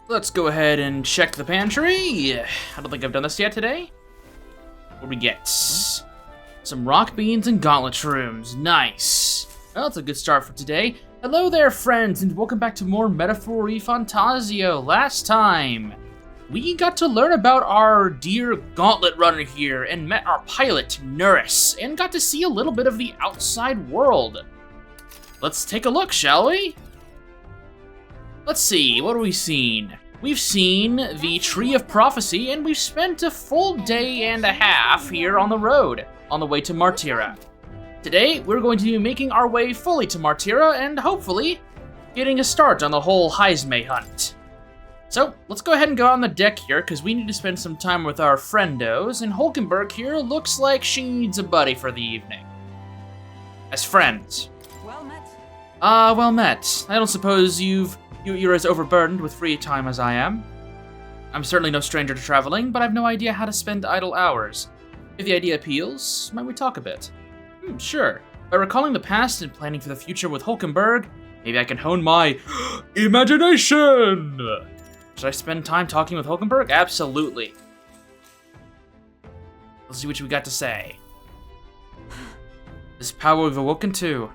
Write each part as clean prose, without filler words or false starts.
let's go ahead and check the pantry. I don't think I've done this yet today. What do we get? Some rock beans and gauntlet shrooms. Nice. Well, that's a good start for today. Hello there, friends, and welcome back to more Metaphor-y Fantazio. Last time, we got to learn about our dear gauntlet runner here and met our pilot, Nuris, and got to see a little bit of the outside world. Let's take a look, shall we? Let's see, what have we seen? We've seen the Tree of Prophecy, and we've spent a full day and a half here on the road, on the way to Martira. Today, we're going to be making our way fully to Martira, and hopefully, getting a start on the whole Heisme hunt. So, let's go ahead and go on the deck here, because we need to spend some time with our friendos, and Hulkenberg here looks like she needs a buddy for the evening. As friends. Well met. Well met. I don't suppose you're as overburdened with free time as I am. I'm certainly no stranger to traveling, but I've no idea how to spend idle hours. If the idea appeals, might we talk a bit? Sure. By recalling the past and planning for the future with Hulkenberg, maybe I can hone my imagination! Should I spend time talking with Hulkenberg? Absolutely. Let's see what we got to say. This power we've awoken to.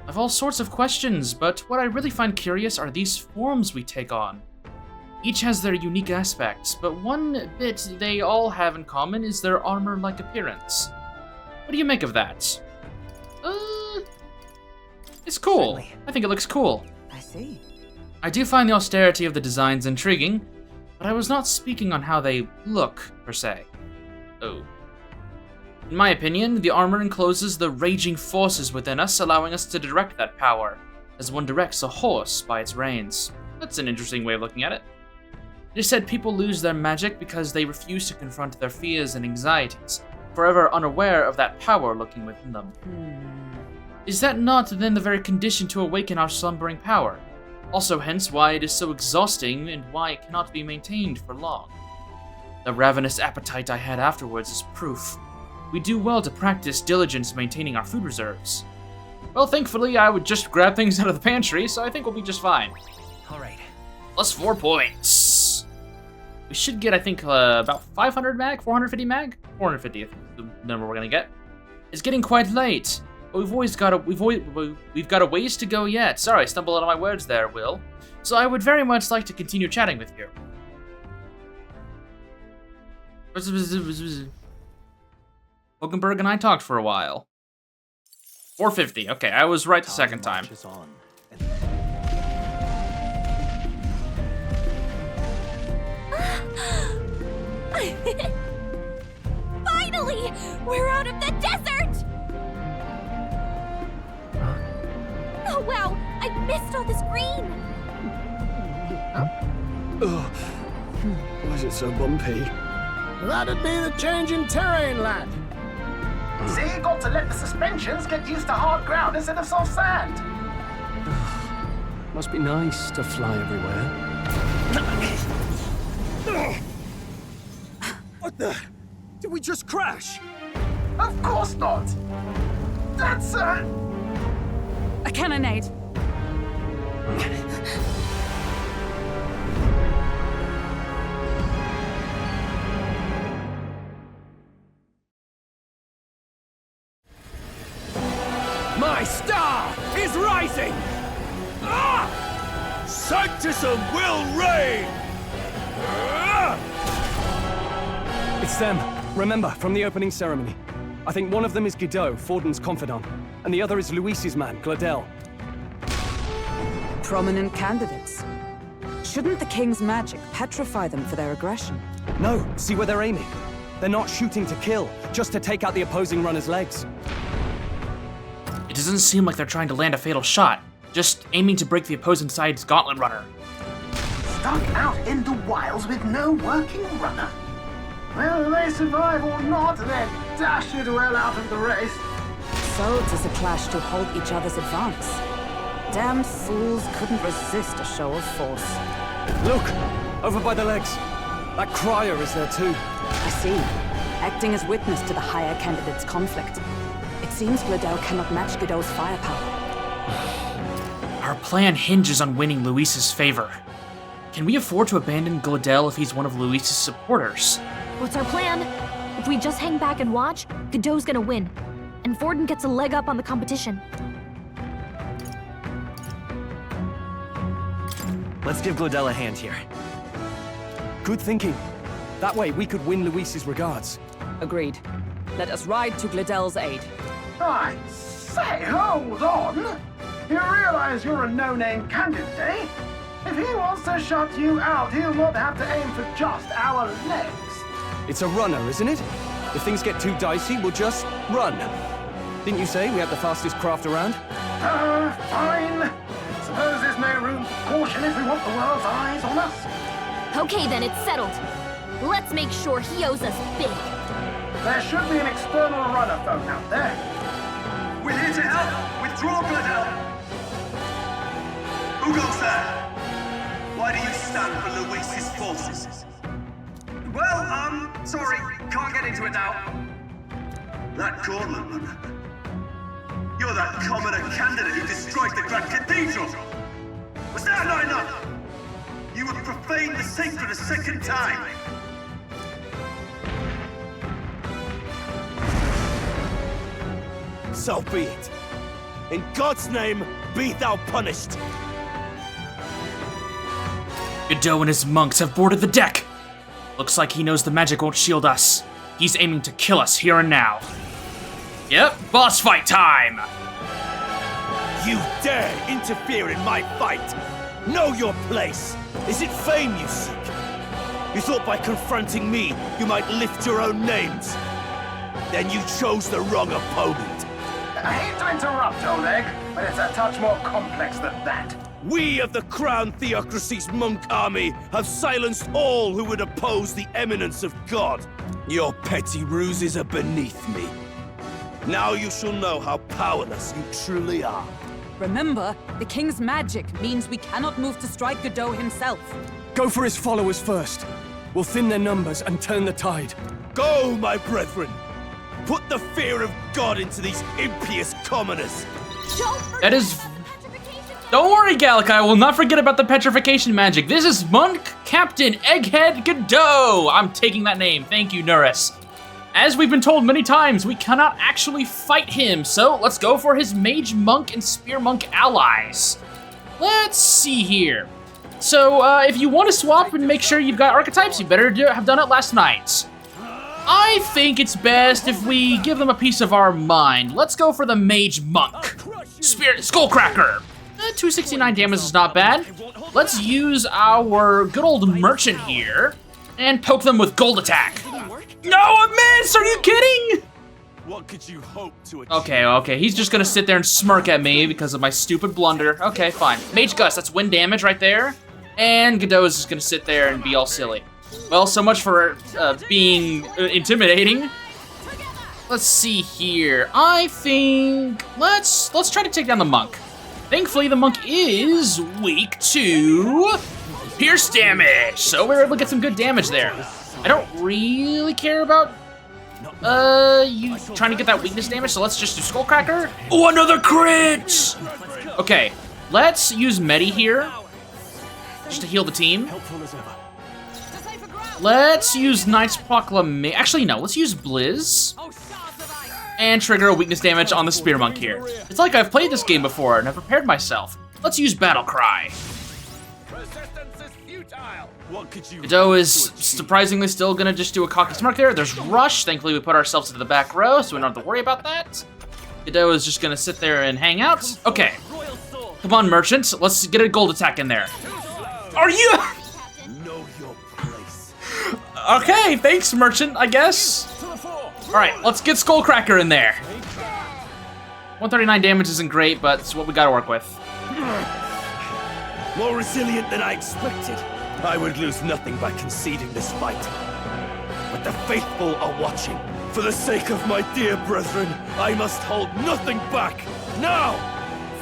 I've all sorts of questions, but what I really find curious are these forms we take on. Each has their unique aspects, but one bit they all have in common is their armor-like appearance. What do you make of that? It's cool. Certainly. I think it looks cool. I see. I do find the austerity of the designs intriguing, but I was not speaking on how they look, per se. Oh. In my opinion, the armor encloses the raging forces within us, allowing us to direct that power, as one directs a horse by its reins. That's an interesting way of looking at it. It is said people lose their magic because they refuse to confront their fears and anxieties, forever unaware of that power lurking within them. Is that not then the very condition to awaken our slumbering power? Also hence why it is so exhausting and why it cannot be maintained for long. The ravenous appetite I had afterwards is proof. We do well to practice diligence maintaining our food reserves. Well, thankfully I would just grab things out of the pantry, so I think we'll be just fine. Alright. Plus 4 points. We should get, I think, about 500 mag? 450 mag? 450 is the number we're gonna get. It's getting quite late, but we've got a ways to go yet. Sorry, I stumbled out of my words there, Will. So I would very much like to continue chatting with you. Hulkenberg and I talked for a while. 450. Okay, I was right the second time. Finally! We're out of the desert! Oh wow, I missed all this green! Why is it so bumpy? That'd be the change in terrain, lad. See, you got to let the suspensions get used to hard ground instead of soft sand. Must be nice to fly everywhere. What the? Did we just crash? Of course not. That's A cannonade. My star is rising! Ah! Sanctism will reign! It's them. Remember, from the opening ceremony. I think one of them is Guido, Forden's confidant, and the other is Luis's man, Gladel. Prominent candidates. Shouldn't the king's magic petrify them for their aggression? No, see where they're aiming. They're not shooting to kill, just to take out the opposing runner's legs. It doesn't seem like they're trying to land a fatal shot, just aiming to break the opposing side's gauntlet runner. stuck out in the wilds with no working runner. Whether they survive or not, they're dashed well out of the race. So 'tis a clash to halt each other's advance. Damned fools couldn't resist a show of force. Look! Over by the legs. That crier is there too. I see. Acting as witness to the higher candidate's conflict. It seems Gladel cannot match Godot's firepower. Our plan hinges on winning Luis's favor. Can we afford to abandon Gladel if he's one of Luis's supporters? What's our plan? If we just hang back and watch, Godot's gonna win. And Forden gets a leg up on the competition. Let's give Gladel a hand here. Good thinking. That way we could win Luis's regards. Agreed. Let us ride to Gladel's aid. I say, hold on! You realize you're a no-name candidate, eh? If he wants to shut you out, he'll not have to aim for just our legs. It's a runner, isn't it? If things get too dicey, we'll just run. Didn't you say we had the fastest craft around? Fine. Suppose there's no room for caution if we want the world's eyes on us. Okay then, it's settled. Let's make sure he owes us big. There should be an external runner phone out there. We're here to help! Withdraw, Gladel! Who goes there? Why do you stand for Luis's forces? Well, sorry, can't get into it now. That Gauntlet runner. You're that commoner candidate who destroyed the Grand Cathedral! Was that not enough? You would profane the sacred a second time! So be it. In God's name, be thou punished. Godot and his monks have boarded the deck. Looks like he knows the magic won't shield us. He's aiming to kill us here and now. Yep, boss fight time! You dare interfere in my fight! Know your place! Is it fame you seek? You thought by confronting me, you might lift your own names. Then you chose the wrong opponent. I hate to interrupt, Oleg, but it's a touch more complex than that. We of the Crown Theocracy's monk army have silenced all who would oppose the eminence of God. Your petty ruses are beneath me. Now you shall know how powerless you truly are. Remember, the king's magic means we cannot move to strike Godot himself. Go for his followers first. We'll thin their numbers and turn the tide. Go, my brethren! Put the fear of God into these impious commoners! That is... Don't worry, Gallic, I will not forget about the petrification magic. This is Monk Captain Egghead Godot. I'm taking that name. Thank you, Nuris. As we've been told many times, we cannot actually fight him, so let's go for his Mage Monk and Spear Monk allies. Let's see here. So, if you want to swap and make sure you've got archetypes, you better have done it last night. I think it's best if we give them a piece of our mind. Let's go for the Mage Monk. Spirit Skullcracker. 269 damage is not bad. Let's use our good old merchant here and poke them with gold attack. No, a miss! Are you kidding? What could you hope to achieve? Okay, he's just gonna sit there and smirk at me because of my stupid blunder. Okay, fine. Mage Gust, that's wind damage right there. And Godot is just gonna sit there and be all silly. Well, so much for being intimidating. Let's see here. I think let's try to take down the monk. Thankfully, the monk is weak to pierce damage, so we're able to get some good damage there. I don't really care about you trying to get that weakness damage, so let's just do Skullcracker. Oh, another crit! Okay, let's use Medi here, just to heal the team. Let's use Knight's Proclamation. Actually, no, let's use Blizz. And trigger a weakness damage on the Spear Monk here. It's like I've played this game before and I've prepared myself. Let's use Battle Cry. Godot is surprisingly still gonna just do a cocky smirk there. There's Rush. Thankfully, we put ourselves to the back row, so we don't have to worry about that. Godot is just gonna sit there and hang out. Okay. Come on, Merchant. Let's get a gold attack in there. Are you... Know your place. Okay, thanks, Merchant, I guess. Alright, let's get Skullcracker in there. 139 damage isn't great, but it's what we gotta work with. More resilient than I expected. I would lose nothing by conceding this fight. But the faithful are watching. For the sake of my dear brethren, I must hold nothing back. Now,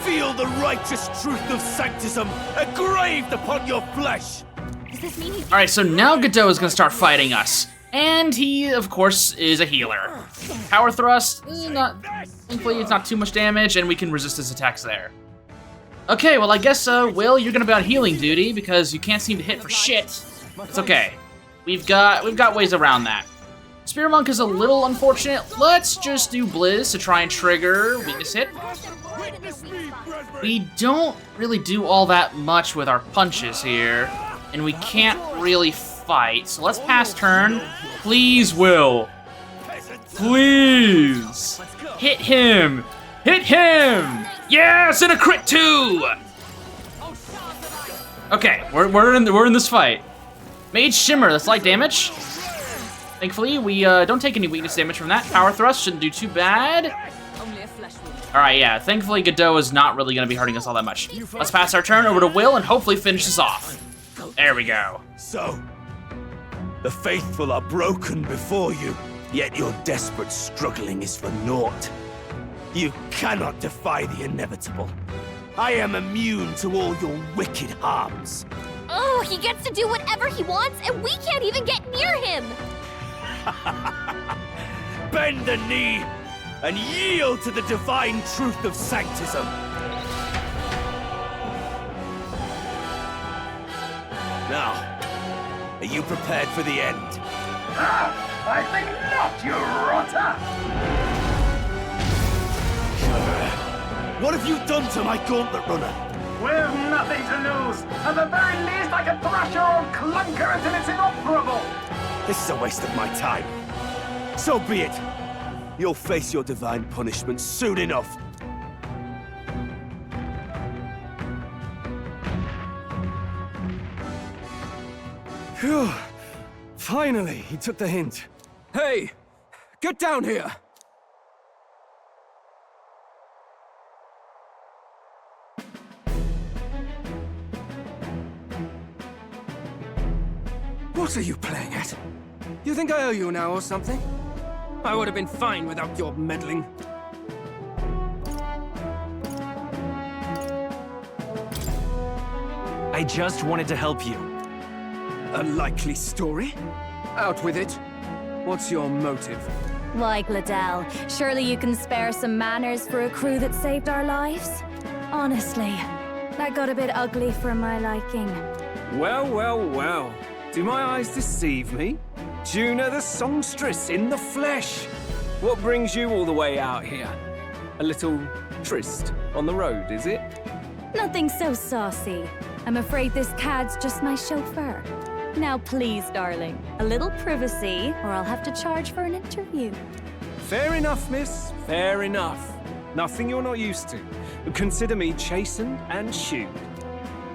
feel the righteous truth of sanctism engraved upon your flesh. Does this mean he's... Alright, so now Godot is gonna start fighting us. And he, of course, is a healer. Power Thrust, thankfully it's not too much damage, and we can resist his attacks there. Okay, well I guess, Will, you're gonna be on healing duty because you can't seem to hit for shit. It's okay. We've got ways around that. Spear Monk is a little unfortunate. Let's just do Blizz to try and trigger weakness hit. We don't really do all that much with our punches here, and we can't really fight, so let's pass turn. Please, Will. Please. Hit him. Hit him. Yes, and a crit too. Okay, we're in this fight. Mage Shimmer, that's light damage. Thankfully, we don't take any weakness damage from that. Power Thrust shouldn't do too bad. Alright, yeah, thankfully Godot is not really going to be hurting us all that much. Let's pass our turn over to Will and hopefully finish this off. There we go. So, the faithful are broken before you, yet your desperate struggling is for naught. You cannot defy the inevitable. I am immune to all your wicked harms. Oh, he gets to do whatever he wants, and we can't even get near him! Bend the knee and yield to the divine truth of sanctism. Now, are you prepared for the end? I think not, you rotter! What have you done to my gauntlet runner? We've nothing to lose. At the very least, I can thrash your old clunker until it's inoperable. This is a waste of my time. So be it. You'll face your divine punishment soon enough. Phew. Finally, he took the hint. Hey, get down here! What are you playing at? You think I owe you now or something? I would have been fine without your meddling. I just wanted to help you. A likely story? Out with it. What's your motive? Why, Gladell, surely you can spare some manners for a crew that saved our lives? Honestly, that got a bit ugly for my liking. Well, well, well. Do my eyes deceive me? Juna the songstress in the flesh. What brings you all the way out here? A little tryst on the road, is it? Nothing so saucy. I'm afraid this cad's just my chauffeur. Now please, darling, a little privacy, or I'll have to charge for an interview. Fair enough, miss. Fair enough. Nothing you're not used to. But consider me chastened and shooed.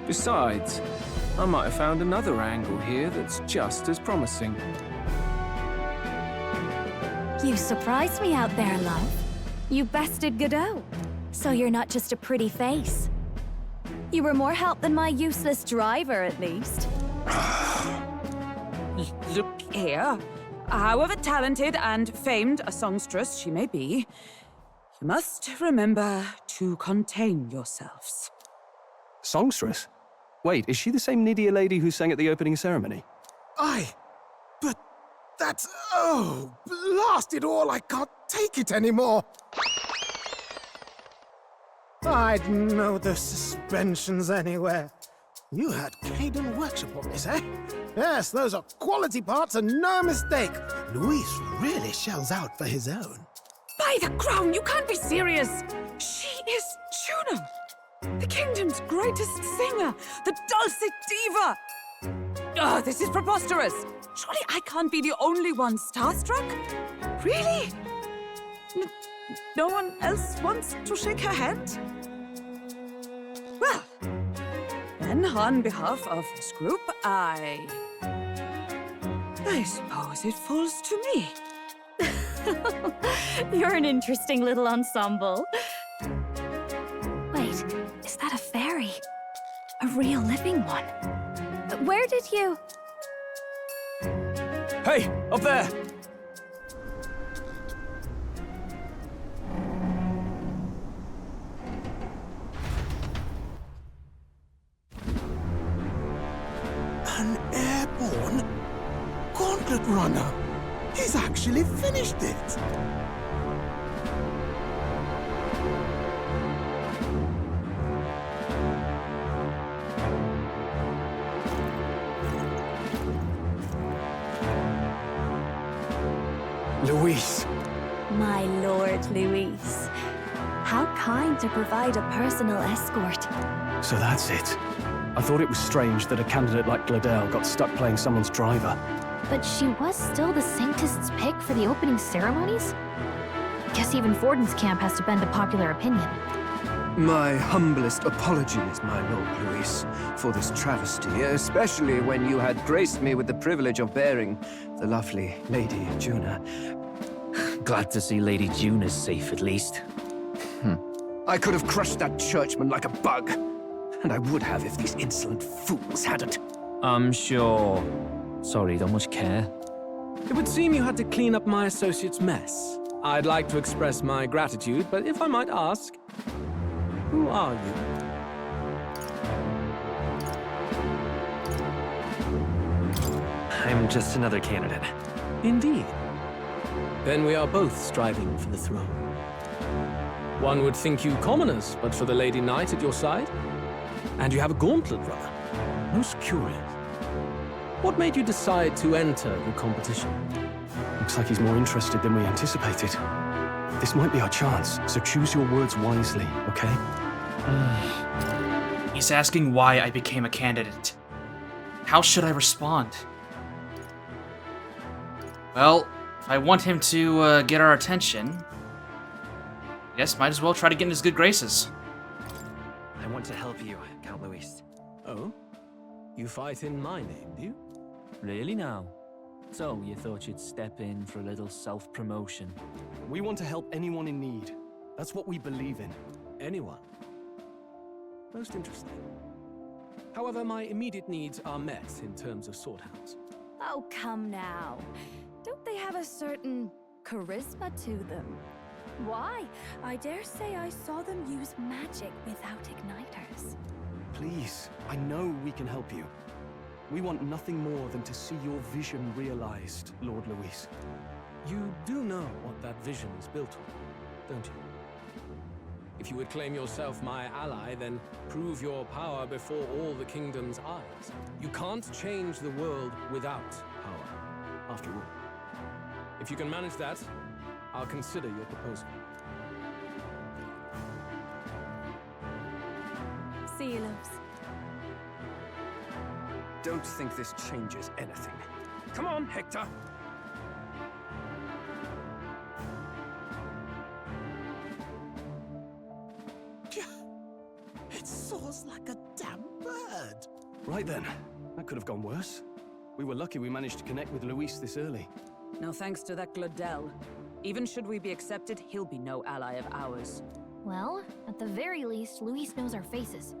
Besides, I might have found another angle here that's just as promising. You surprised me out there, love. You bested Godot. So you're not just a pretty face. You were more help than my useless driver, at least. Look here. However talented and famed a songstress she may be, you must remember to contain yourselves. Songstress? Wait, is she the same Nidia lady who sang at the opening ceremony? Aye, but that's... oh, blast it all, I can't take it anymore. I'd know the suspensions anywhere. You had Caden workshop on this, eh? Yes, those are quality parts and no mistake. Luis really shells out for his own. By the crown, you can't be serious! She is Juno, the kingdom's greatest singer, the dulcet diva! Oh, this is preposterous! Surely I can't be the only one starstruck? Really? No one else wants to shake her hand? Well, then on behalf of this group, I suppose it falls to me. You're an interesting little ensemble. Wait, is that a fairy? A real living one? Where did you... Hey, up there! An airborne gauntlet runner. He's actually finished it. Luis. My Lord Luis. How kind to provide a personal escort. So that's it. I thought it was strange that a candidate like Gladel got stuck playing someone's driver. But she was still the Sanctist's pick for the opening ceremonies? Guess even Forden's camp has to bend to popular opinion. My humblest apologies, my Lord Luis, for this travesty, especially when you had graced me with the privilege of bearing the lovely Lady Juna. Glad to see Lady June is safe, at least. I could have crushed that churchman like a bug, and I would have if these insolent fools hadn't. I'm sure. Sorry, don't much care. It would seem you had to clean up my associate's mess. I'd like to express my gratitude, but if I might ask, who are you? I'm just another candidate. Indeed. Then we are both striving for the throne. One would think you commoners, but for the Lady Knight at your side. And you have a gauntlet runner. Most curious. What made you decide to enter the competition? Looks like he's more interested than we anticipated. This might be our chance, so choose your words wisely, okay? He's asking why I became a candidate. How should I respond? Well, if I want him to get our attention, I guess might as well try to get in his good graces. I want to help you, Count Luis. Oh? You fight in my name, do you? Really now? So, you thought you'd step in for a little self-promotion? We want to help anyone in need. That's what we believe in. Anyone? Most interesting. However, my immediate needs are met in terms of swordhounds. Oh, come now. Don't they have a certain charisma to them? Why? I dare say I saw them use magic without igniters. Please, I know we can help you. We want nothing more than to see your vision realized, Lord Luis. You do know what that vision is built on, don't you? If you would claim yourself my ally, then prove your power before all the kingdom's eyes. You can't change the world without power, after all. If you can manage that, I'll consider your proposal. See you, loves. Don't think this changes anything. Come on, Hector! It soars like a damn bird. Right then, that could have gone worse. We were lucky we managed to connect with Luis this early. No thanks to that Gladel. Even should we be accepted, he'll be no ally of ours. Well, at the very least, Luis knows our faces.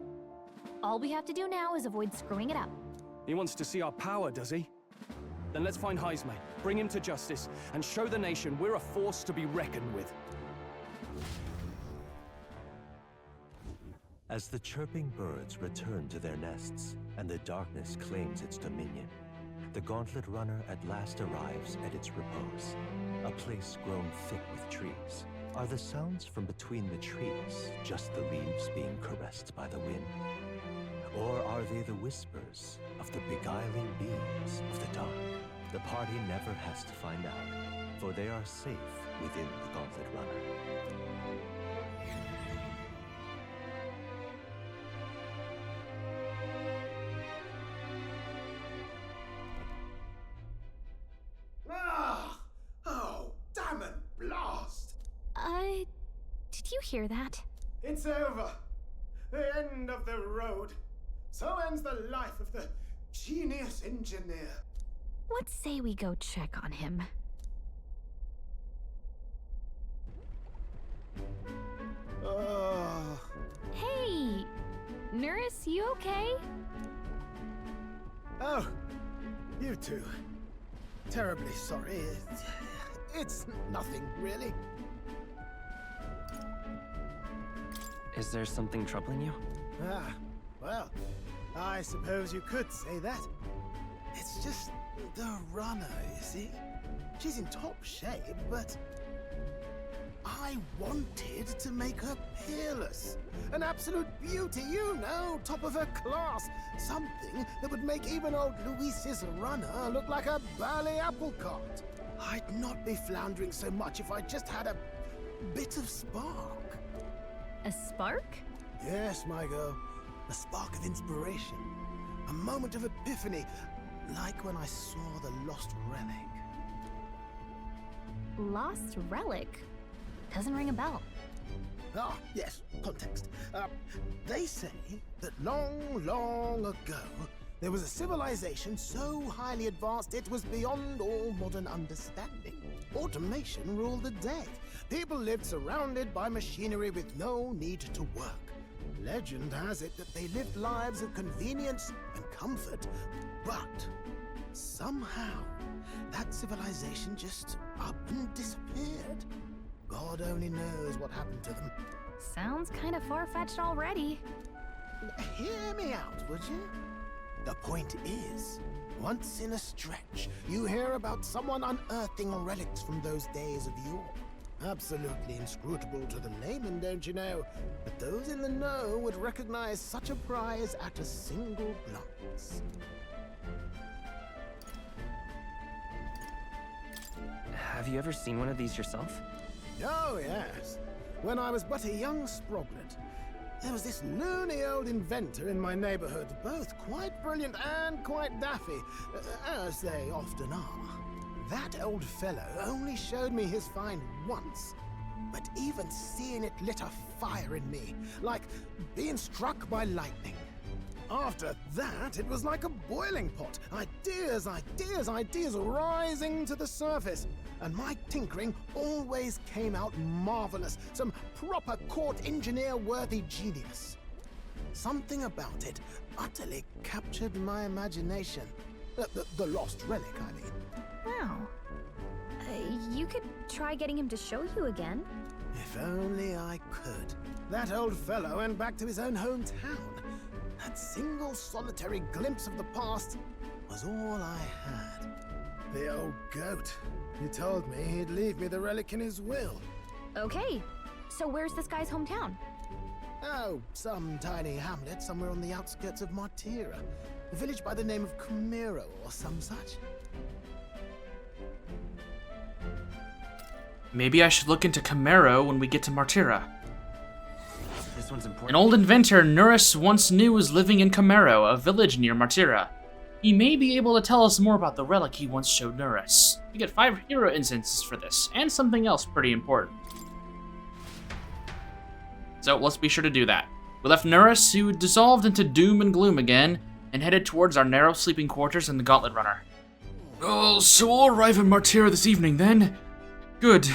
All we have to do now is avoid screwing it up. He wants to see our power, does he? Then let's find Heisme, bring him to justice, and show the nation we're a force to be reckoned with. As the chirping birds return to their nests and the darkness claims its dominion, the gauntlet runner at last arrives at its repose, a place grown thick with trees. Are the sounds from between the trees just the leaves being caressed by the wind? Or are they the whispers of the beguiling beams of the dark? The party never has to find out, for they are safe within the gauntlet runner. Oh, damn it, blast! Did you hear that? It's over. The end of the road. So ends the life of the genius engineer. Let's say we go check on him. Hey! Nurse, you okay? Oh, you two. Terribly sorry. It's nothing, really. Is there something troubling you? Ah, well, I suppose you could say that. It's just the runner, you see? She's in top shape, but I wanted to make her peerless. An absolute beauty, you know, top of her class. Something that would make even old Luis's runner look like a burly apple cart. I'd not be floundering so much if I just had a bit of spark. A spark? Yes, my girl. A spark of inspiration. A moment of epiphany, like when I saw the lost relic. Lost relic? Doesn't ring a bell. Ah, yes, context. They say that long, long ago, there was a civilization so highly advanced it was beyond all modern understanding. Automation ruled the day. People lived surrounded by machinery with no need to work. Legend has it that they lived lives of convenience and comfort, but somehow that civilization just up and disappeared. God only knows what happened to them. Sounds kind of far-fetched already. Hear me out, would you? The point is, once in a stretch, you hear about someone unearthing relics from those days of yore. Absolutely inscrutable to the layman, don't you know? But those in the know would recognize such a prize at a single glance. Have you ever seen one of these yourself? Oh, yes. When I was but a young sproglet, there was this loony old inventor in my neighborhood, both quite brilliant and quite daffy, as they often are. That old fellow only showed me his find once, but even seeing it lit a fire in me, like being struck by lightning. After that, it was like a boiling pot. Ideas, ideas, ideas rising to the surface. And my tinkering always came out marvelous. Some proper court engineer-worthy genius. Something about it utterly captured my imagination. The lost relic, I mean. Wow. You could try getting him to show you again. If only I could. That old fellow went back to his own hometown. That single solitary glimpse of the past was all I had. The old goat. He told me he'd leave me the relic in his will. Okay, so where's this guy's hometown? Oh, some tiny hamlet somewhere on the outskirts of Martira. A village by the name of Camero or some such. Maybe I should look into Camero when we get to Martira. This one's important. An old inventor Nuris once knew was living in Camero, a village near Martira. He may be able to tell us more about the relic he once showed Nuris. We get 5 hero incenses for this, and something else pretty important. So let's be sure to do that. We left Nuris, who dissolved into doom and gloom again, and headed towards our narrow sleeping quarters in the Gauntlet Runner. Oh, so we'll arrive in Martira this evening then? Good.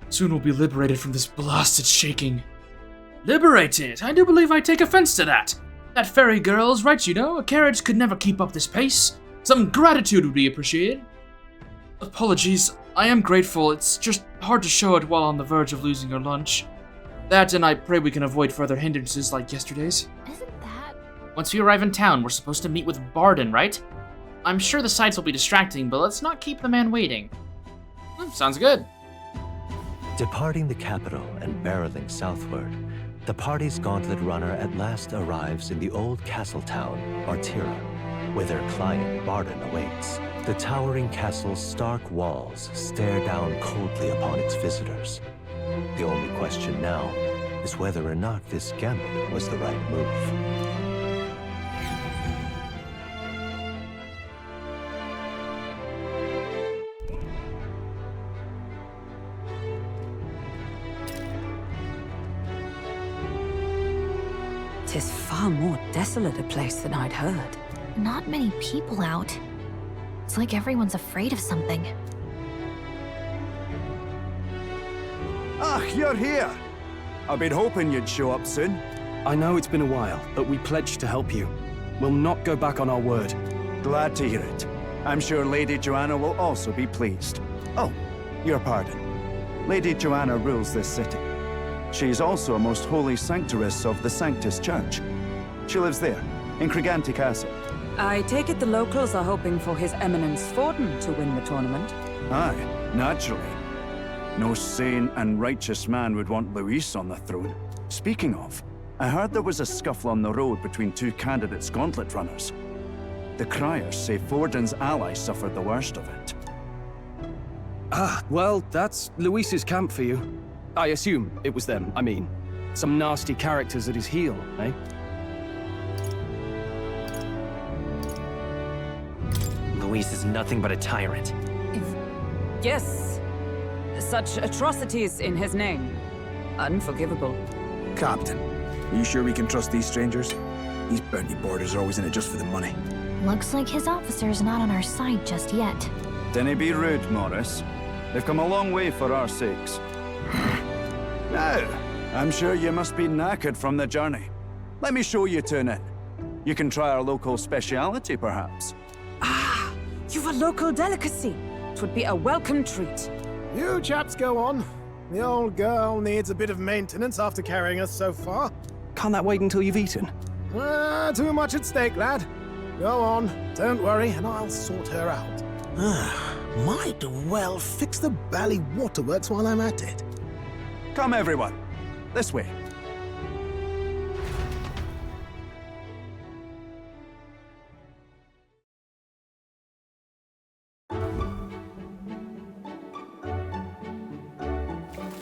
Soon we'll be liberated from this blasted shaking. Liberated? I do believe I take offense to that. That fairy girl's right, you know. A carriage could never keep up this pace. Some gratitude would be appreciated. Apologies. I am grateful. It's just hard to show it while on the verge of losing your lunch. That, and I pray we can avoid further hindrances like yesterday's. Isn't that... Once we arrive in town, we're supposed to meet with Barden, right? I'm sure the sights will be distracting, but let's not keep the man waiting. Sounds good. Departing the capital and barreling southward, the party's gauntlet runner at last arrives in the old castle town, Martira, where their client Barden awaits. The towering castle's stark walls stare down coldly upon its visitors. The only question now is whether or not this gambit was the right move. 'Tis far more desolate a place than I'd heard. Not many people out. It's like everyone's afraid of something. Ah, you're here! I've been hoping you'd show up soon. I know it's been a while, but we pledged to help you. We'll not go back on our word. Glad to hear it. I'm sure Lady Joanna will also be pleased. Oh, your pardon. Lady Joanna rules this city. She's also a most holy sanctoress of the Sanctus Church. She lives there, in Criganti Castle. I take it the locals are hoping for His Eminence Forden to win the tournament. Aye, naturally. No sane and righteous man would want Luis on the throne. Speaking of, I heard there was a scuffle on the road between two candidates gauntlet runners. The criers say Forden's allies suffered the worst of it. Ah, well, that's Luis's camp for you. I assume it was them, I mean. Some nasty characters at his heel, eh? Luis is nothing but a tyrant. Yes. Such atrocities in his name. Unforgivable. Captain, are you sure we can trust these strangers? These bounty boarders are always in it just for the money. Looks like his officer's not on our side just yet. Dinna be rude, Morris. They've come a long way for our sakes. Now, I'm sure you must be knackered from the journey. Let me show you to an inn. You can try our local speciality, perhaps. Ah, you've a local delicacy. It would be a welcome treat. You chaps go on. The old girl needs a bit of maintenance after carrying us so far. Can't that wait until you've eaten? Too much at stake, lad. Go on, don't worry, and I'll sort her out. Might well fix the bally waterworks while I'm at it. Come, everyone. This way.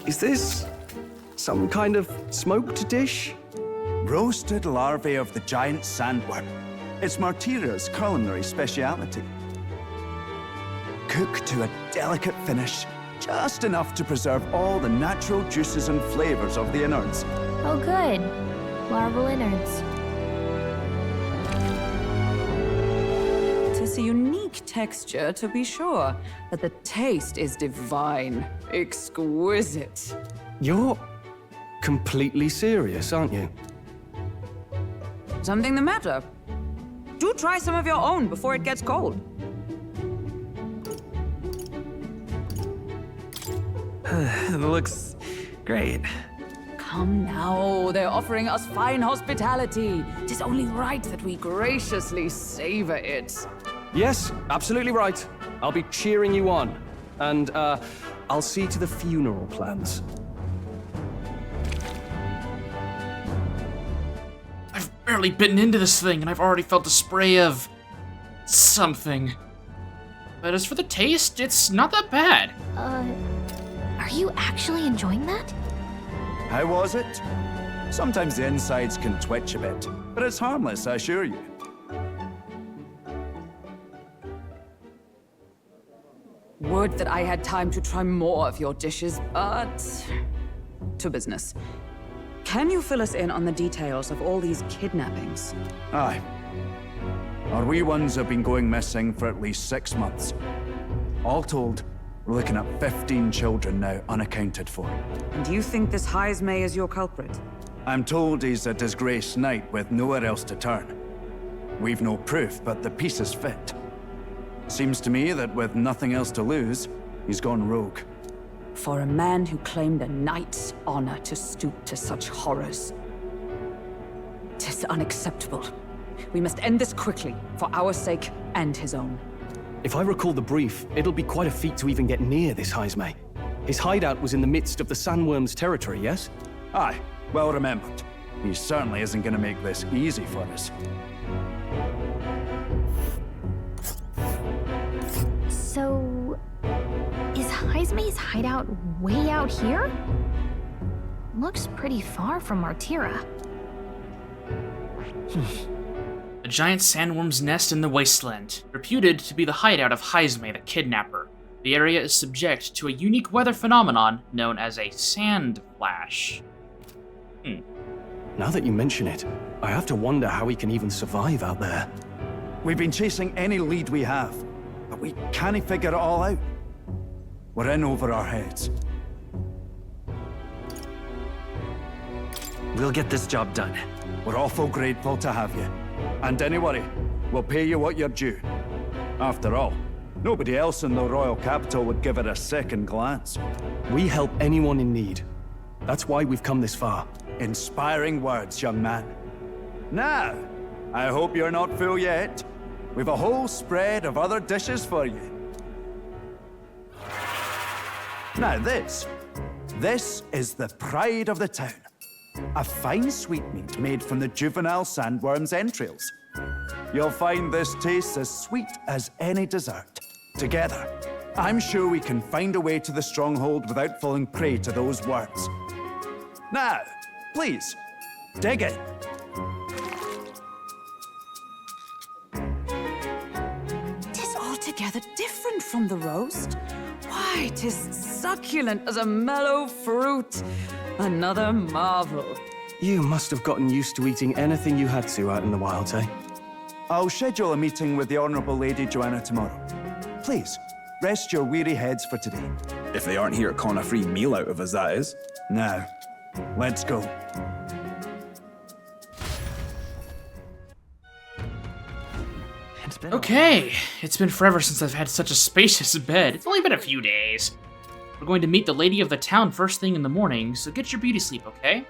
Is this some kind of smoked dish? Roasted larvae of the giant sandworm. It's Martira's culinary speciality. Cooked to a delicate finish, just enough to preserve all the natural juices and flavors of the innards. Oh good. Larval innards. It is a unique texture, to be sure, but the taste is divine. Exquisite. You're completely serious, aren't you? Something the matter? Do try some of your own before it gets cold. It looks great. Come now, they're offering us fine hospitality. It is only right that we graciously savor it. Yes, absolutely right. I'll be cheering you on. And, I'll see to the funeral plans. I've barely bitten into this thing, and I've already felt a spray of something. But as for the taste, it's not that bad. Are you actually enjoying that? How was it? Sometimes the insides can twitch a bit, but it's harmless, I assure you. Would that I had time to try more of your dishes, but... to business. Can you fill us in on the details of all these kidnappings? Aye. Our wee ones have been going missing for at least 6 months. All told, we're looking at 15 children now unaccounted for. And you think this Heismay is your culprit? I'm told he's a disgraced knight with nowhere else to turn. We've no proof, but the pieces fit. Seems to me that with nothing else to lose, he's gone rogue. For a man who claimed a knight's honor to stoop to such horrors. 'Tis unacceptable. We must end this quickly, for our sake and his own. If I recall the brief, it'll be quite a feat to even get near this Heismay. His hideout was in the midst of the Sandworm's territory, yes? Aye, well remembered. He certainly isn't going to make this easy for us. So... is Heismay's hideout way out here? Looks pretty far from Martira. A giant sandworm's nest in the wasteland, reputed to be the hideout of Heismay the Kidnapper. The area is subject to a unique weather phenomenon known as a sand flash. Now that you mention it, I have to wonder how he can even survive out there. We've been chasing any lead we have, but we can't figure it all out. We're in over our heads. We'll get this job done. We're awful grateful to have you. And don't worry, we'll pay you what you're due. After all, nobody else in the royal capital would give it a second glance. We help anyone in need. That's why we've come this far. Inspiring words, young man. Now, I hope you're not full yet. We've a whole spread of other dishes for you. Now this is the pride of the town. A fine sweetmeat made from the juvenile sandworm's entrails. You'll find this tastes as sweet as any dessert. Together, I'm sure we can find a way to the stronghold without falling prey to those worms. Now, please, dig in. Tis altogether different from the roast. Why, 'tis succulent as a mellow fruit. Another marvel. You must have gotten used to eating anything you had to out in the wild, eh? I'll schedule a meeting with the Honourable Lady Joanna tomorrow. Please, rest your weary heads for today. If they aren't here to con a free meal out of us, that is. Now, let's go. Okay, it's been forever since I've had such a spacious bed. It's only been a few days. We're going to meet the lady of the town first thing in the morning, so get your beauty sleep, okay?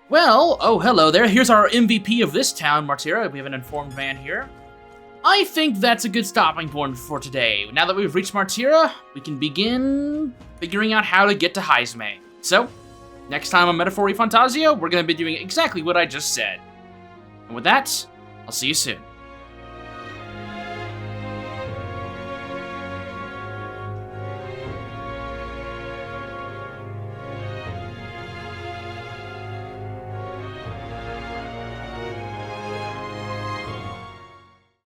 Well, oh, hello there. Here's our MVP of this town, Martira. We have an informed man here. I think that's a good stopping point for today. Now that we've reached Martira, we can begin figuring out how to get to Heisme. So, next time on Metaphor Fantazio, we're going to be doing exactly what I just said. And with that, I'll see you soon.